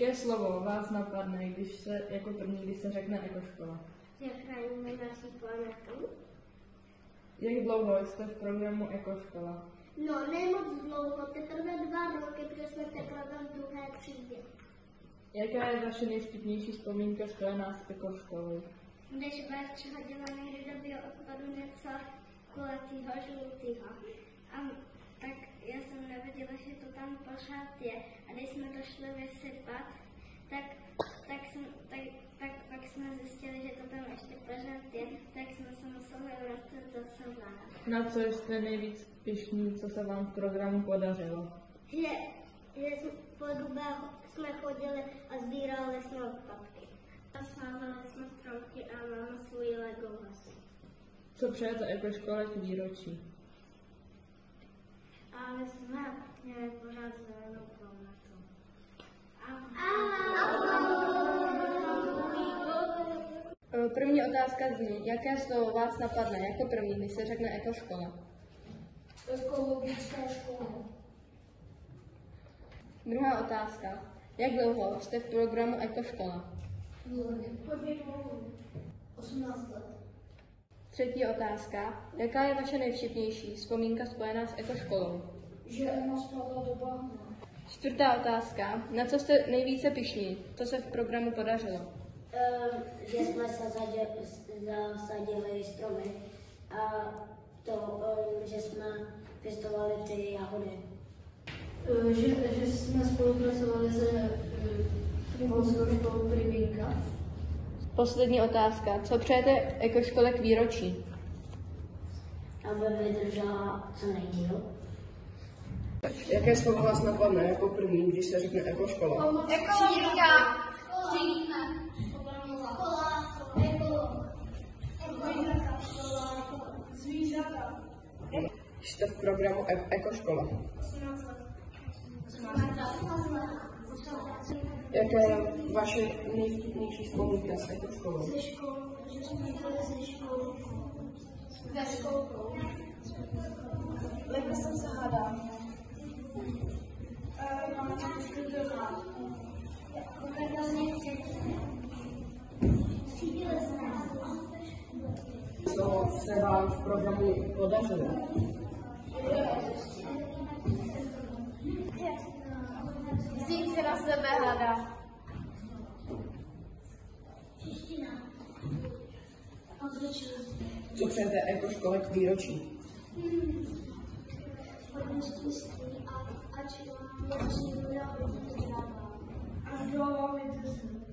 Jaké slovo vás napadne, když se jako první, když se řekne ekoškola? Že chráníme naši planetu. Jak dlouho jste v programu Ekoškola? No, ne moc dlouho, teprve 2 roky, protože jsme teprve v 2. třídě. Jaká je vaše nejvtipnější vzpomínka spojená s Ekoškolou? Když Verč hodila někdy do bioodpadu něco kulatýho, žlutýho. A tak já jsem nevěděla, že to tam pořád je. A když jsme to šli vysypat, tak jsme zjistili, že to tam ještě pořád je, tak jsme se museli vracet zase vlád. Na co jste nejvíc pyšní, co se vám v programu podařilo? Že po dubách jsme chodili a sbírali jsme odpadky. A sázeli jsme stromky a máme svůj Legolas. Co přejete Ekoškole k výročí? A my jsme měli pořád zelenou planetu. První otázka zní, jaké slovo vás napadne jako první, když se řekne ekoškola? Ekologická škola. Druhá otázka, jak dlouho jste v programu Ekoškola? Hodně dlouho. 18 let. Třetí otázka, jaká je vaše nejvtipnější vzpomínka spojená s Ekoškolou? Že Emma spadla do bahna. Čtvrtá otázka, na co jste nejvíce pyšní, co se v programu podařilo? Že jsme zasadili stromy a to, že jsme pěstovali ty jahody. Že jsme spolupracovali s Polskou školou Privinka. Poslední otázka, co přejete Ekoškole k výročí? Aby vydržela co nejdíl. Jaké slovo vás napadne jako první, když se řekne Ekoškola? Ekologika. Zvířata. Jste v programu Ekoškola. 18 let. Jaké je vaše nejvtipnější vzpomínka s Ekoškolou? Ze škol, že jsme byli ze škol. Ve školkou. Lépe jsem se hádala. Máme tam trošku doma. Co se vám v programu podařilo? Vzít se na sebe hada. Co přejete Ekoškole k výročí? Hodně štěstí a ať příroda hodně zdravá. A zdravá vydrží.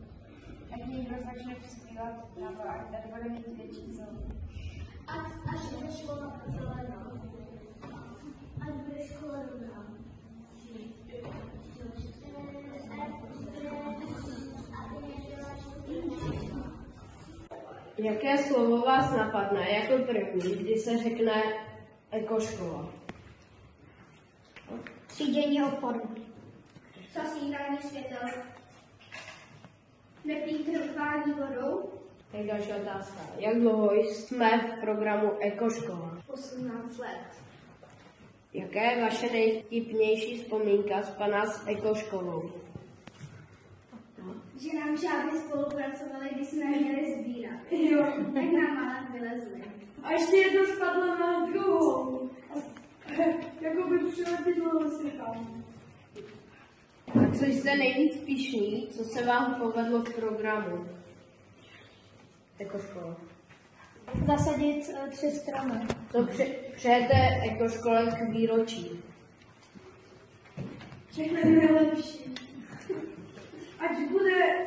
Ať někdo začne přispívat na to, ať tady bude mít větší zónu. Až bude škola zelená. Ať bude škola dobrá. Jaké slovo vás napadne jako první, když se řekne Ekoškola? Třídění odpadů. Zasínání světel. Neplýtvání vodou. Tak další otázka. Jak dlouho jsme v programu Ekoškola? 18 let. Jaká je vaše nejvtipnější vzpomínka spojená s Ekoškolou? Že nám žáby spolupracovali, když jsme měli sbírat. Jo. Tak nám malé vylezli. A ještě jedno spadlo na druhou. Jako by přiletělo sypání. A co jste nejvíc pyšní, co se vám povedlo v programu Ekoškola? Zasadit 3 stromy. Co přejete Ekoškole k výročí? Všechno nejlepší. Ať bude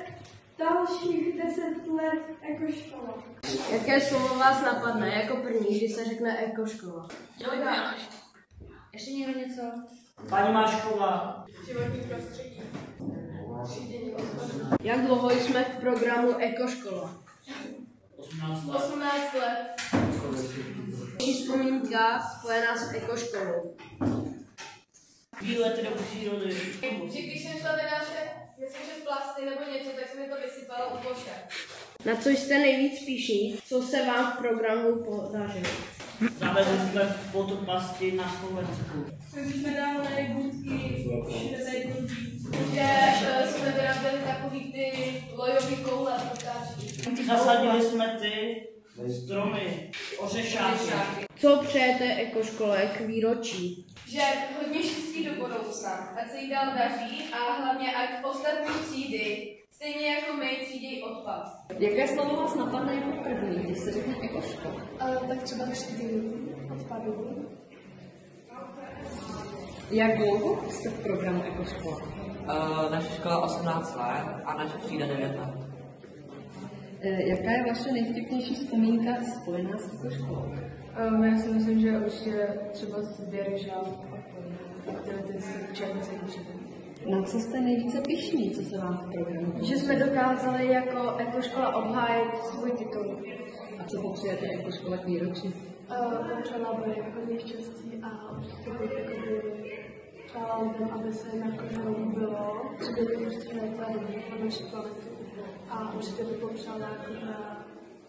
dalších 10 let Ekoškola. Jaké slovo vás napadne jako první, když se řekne Ekoškola? Ještě někdo něco? Paní Mášková. Životní prostředí. Třídění odpadů. Jak dlouho jsme v programu Ekoškola? 18 let. 18 let. Vzpomínka spojená s Ekoškolou. Výlety do přírody. Že když jsem šla vynášet, myslím, že plasty nebo něco, tak se mi to vysypalo u ploše. Na co jste nejvíc pyšní, co se vám v programu podařilo? Zavedli jsme fotopasty na Slovensku. Když jsme dávali budky, Že jsme vyráběli Zasadili jsme ty stromy, ořešáky. Co přejete ekoškole k výročí? Že hodně štěstí do budoucna, ať se jí dál daří a hlavně ať ostatní třídy, stejně jako my, třídí odpad. Jaké slovo vás napadne jako první, když se řekne ekoškola? Tak třeba třídy odpadů. Jak dlouho jste v programu ekoškola? Naše škola 18 let a naše třída 9 let. Jaká je vaše nejvtipnější vzpomínka spojená s ekoškolou? Já si myslím, že určitě třeba sběry žáb a aktivity s učebnice Na co jste nejvíce pyšní, co se vám v programu? Že jsme dokázali jako ekoškola obhájit svůj titul. A co popřejete ekoškole k výročí? Popřála by hodně štěstí a určitě bych přála lidem, aby se nakonec líbilo, že by prostě tady na naši planetu. A určitě bych popřála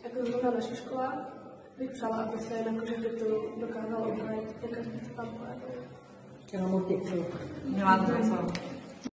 jako zrovna naše škola, bych přála, aby se jakože titul dokázal obhájit po každý tam pojedu. Já vám děkuji. Měla to